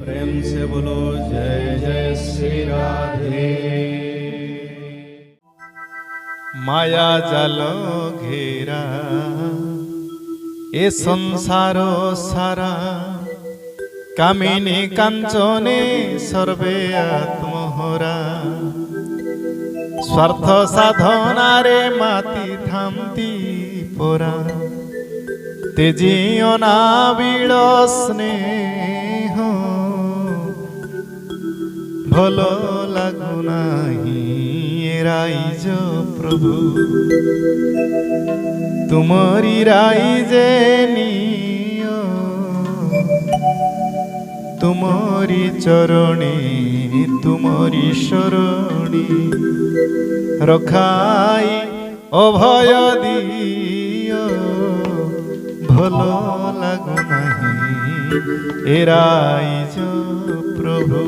प्रेम से बोलो जय जय श्री राधे। माया जाल घेरा ए संसार सारा, कामिनी कांचने सर्वे आत्महरा। स्वार्थ साधना रे माती थामती पोरा, तेजी अनाबिल स्नेह भलो लागु नाही राइज प्रभु। तुमरी राइजे नियो तुमरी चरणी तुमरी शरणी, रखाई अभय दियो भलो लागु नाही राइज प्रभु।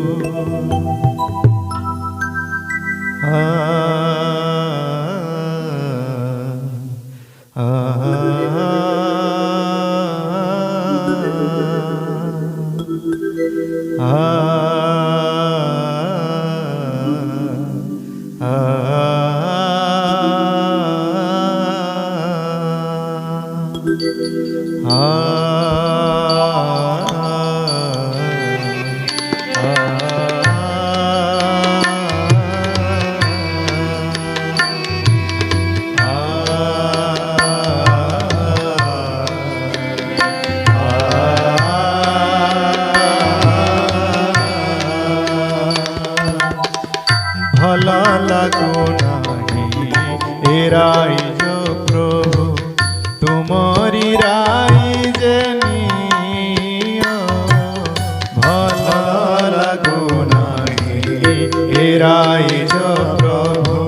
भल लागु नाही राइज प्रभु। तुमरी राइज नियो भल लागु नाही राइज प्रभु।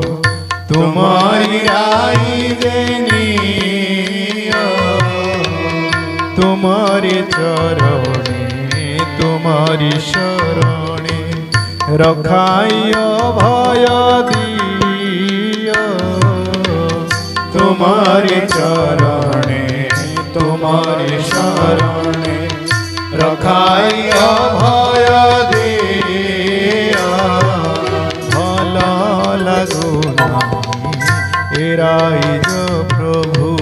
तुमरी राइज नियो तुमरी चरणी तुमरी शरणी, रखाई अभय दियो तुमरी चरणे तुमरी शरणे, रखाई अभय दियो भल लागु नाही राइज प्रभु।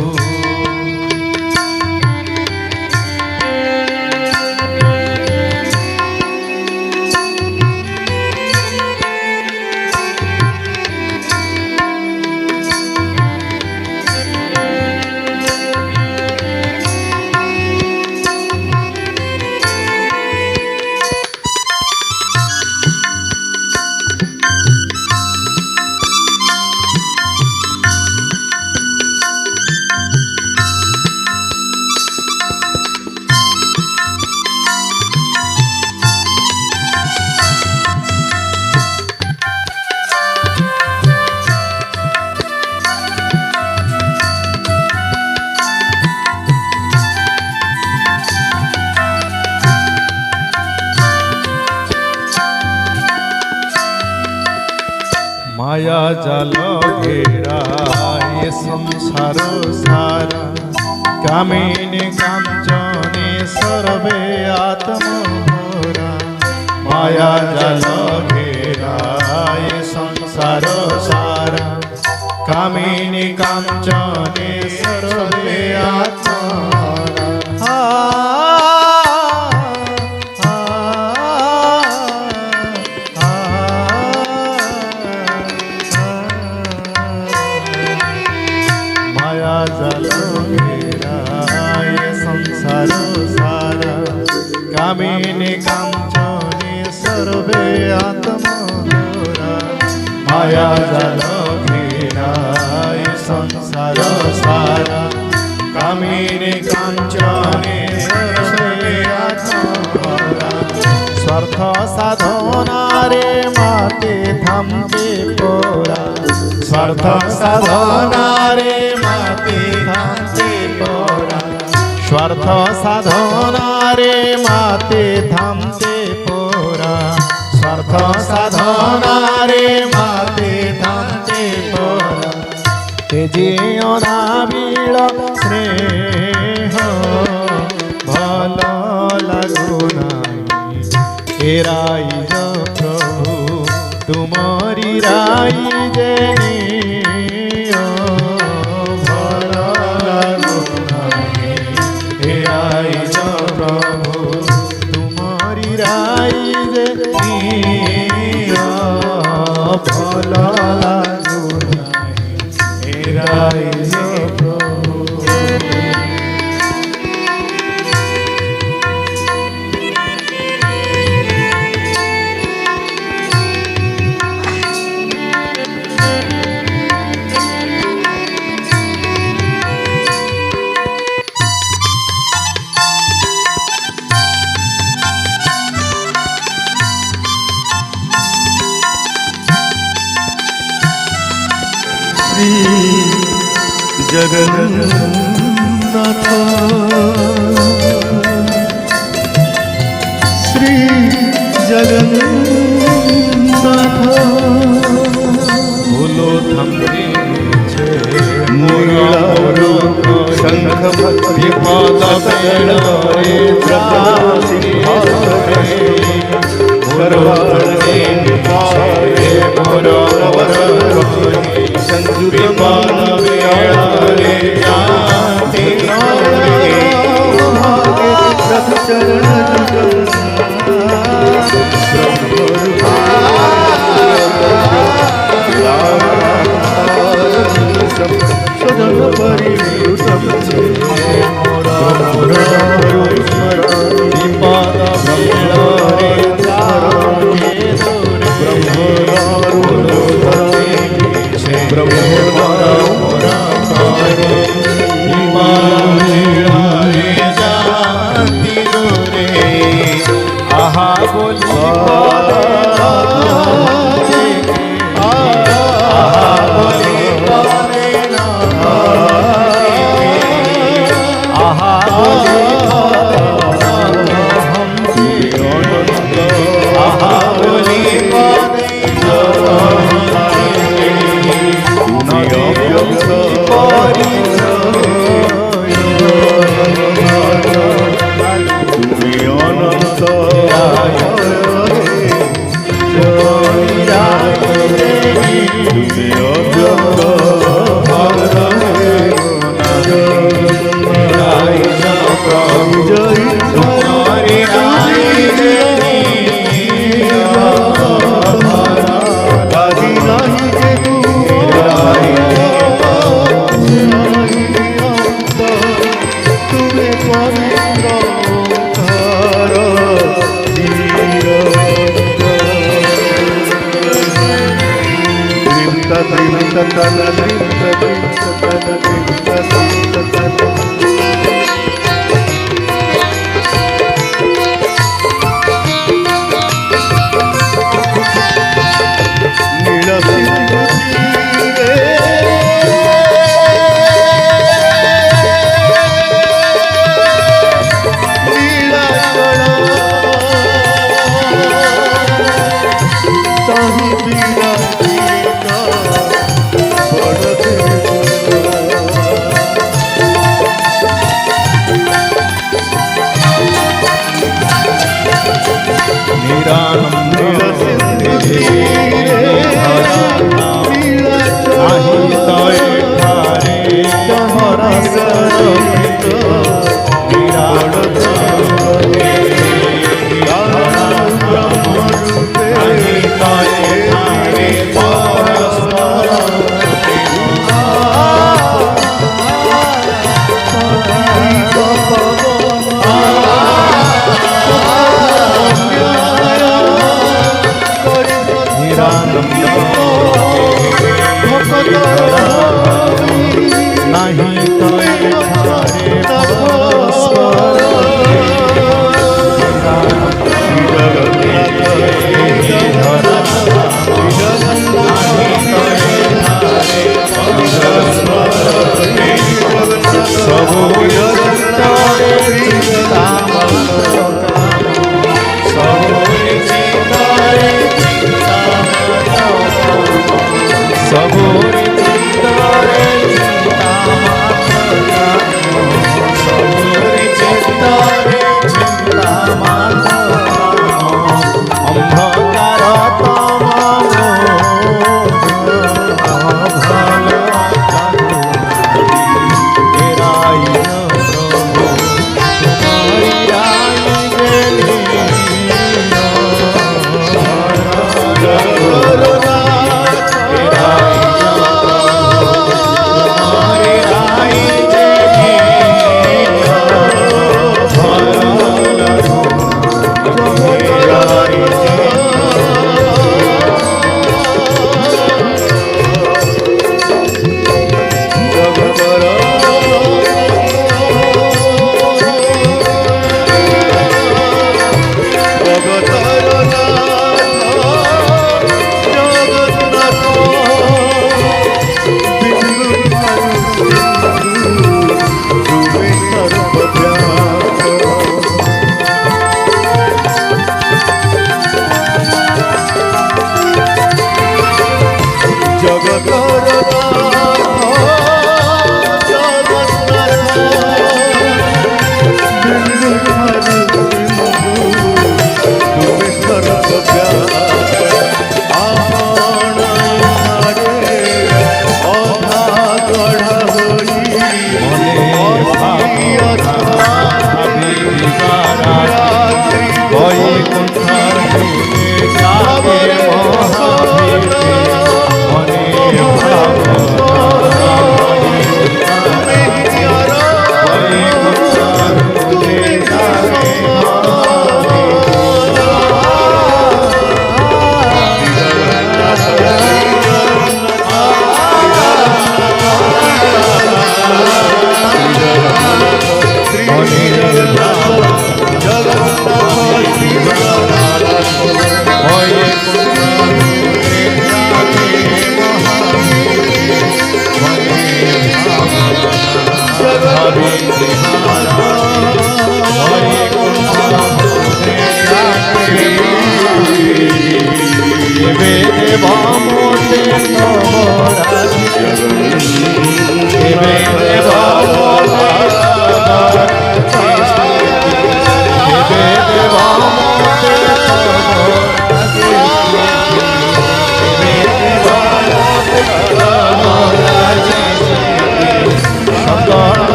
माया जाल घेरा ये संसार सारा, कामिनी कांचने सर्वे आत्महरा। माया जाल घेरा ये संसार सारा, कामिनी कांचने सर्वे आत्महरा। जाल घेरा ये संसार सारा, कामिनी कांचने सर्वे आत्महरा। माया जाल घेरा ये संसार सारा, कामिनी कांचने सर्वे आत्महरा। स्वार्थ साधना रे माते थामते पोरा, स्वार्थ साधना रे माते थामते पोरा। स्वार्थ साधना रे माते थामते पोरा, स्वार्थ साधना रे माते थामते पोरा। तेजी अनाबिल स्नेह भल लागु नाही हेराई जो प्रभु तुम्हारी राई जेनी भला लागो नाही हेराई जो प्रभु तुम्हारी राई जेनी भला लागो नाही हेराई जो प्रभु जगन्नाथ श्री जगन्नाथ भूलो थमती छे मोरा शंख भक्ति पाद पेड़ रे सर्वार्थे निपाये मोरा संयुत पाद पेड़ रे जाति रथ चरण सदन परिवृतम मोरा पाद पेड़ रे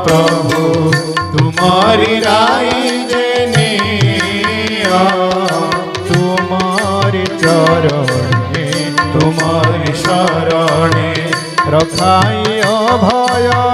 प्रभु तुम्हारी राय देनिया, तुम्हारी चरणे तुम्हारी शरणे रखाई अभय